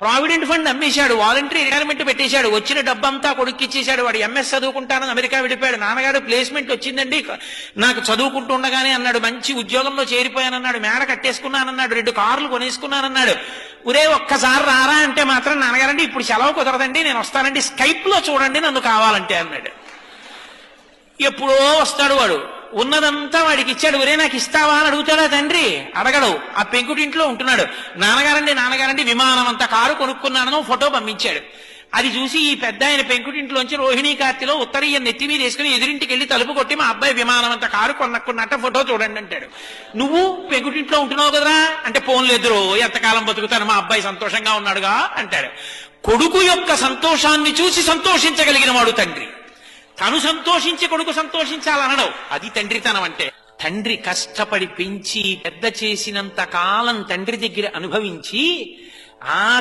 Provident fund అమ్మేశాడు, voluntary retirement పెట్టేశాడు, వచ్చిన డబ్బంతా కొడుక్కి ఇచ్చేశాడు. వాడు ఎంఎస్ చదువుకుంటానని అమెరికా వెళ్ళిపోయాడు. నాన్నగారు ప్లేస్మెంట్ వచ్చిందండి నాకు చదువుకుంటుండగానే అన్నాడు, మంచి ఉద్యోగంలో చేరిపోయానన్నాడు, మేడ కట్టేసుకున్నానన్నాడు, 2 కార్లు కొనేసుకున్నానన్నాడు. ఒరే ఒక్కసారి రారా అంటే మాత్రం నాన్నగారండి ఇప్పుడు సెలవు కుదరదండి, నేను వస్తానండి, స్కైప్ లో చూడండి నన్ను కావాలంటే అన్నాడు. ఎప్పుడో వస్తాడు వాడు, ఉన్నదంతా వాడికి ఇచ్చాడు. ఒరే నాకు ఇస్తావా అని అడుగుతాడా తండ్రి? అడగడు. ఆ పెంకుటింట్లో ఉంటున్నాడు. నాన్నగారండి విమానం అంత కారు కొనుక్కున్నానని ఫోటో పంపించాడు. అది చూసి ఈ పెద్ద ఆయన పెంకుటింట్లోంచి రోహిణీ కార్తెలో ఉత్తరీయం నెత్తి మీద వేసుకుని ఎదురింటికి వెళ్ళి తలుపు కొట్టి మా అబ్బాయి విమానం అంత కారు కొనుక్కున్నట్ట ఫోటో చూడండి అంటాడు. నువ్వు పెంకుటింట్లో ఉంటున్నావు కదరా అంటే, పోన్లేదురో ఎంతకాలం బతుకుతాను, మా అబ్బాయి సంతోషంగా ఉన్నాడుగా అంటాడు. కొడుకు యొక్క సంతోషాన్ని చూసి సంతోషించగలిగిన వాడు తండ్రి. తను సంతోషించి కొడుకు సంతోషించాలనడం అది తండ్రితనం అంటే. తండ్రి కష్టపడి పెంచి పెద్ద చేసినంత కాలం తండ్రి దగ్గర అనుభవించి ఆ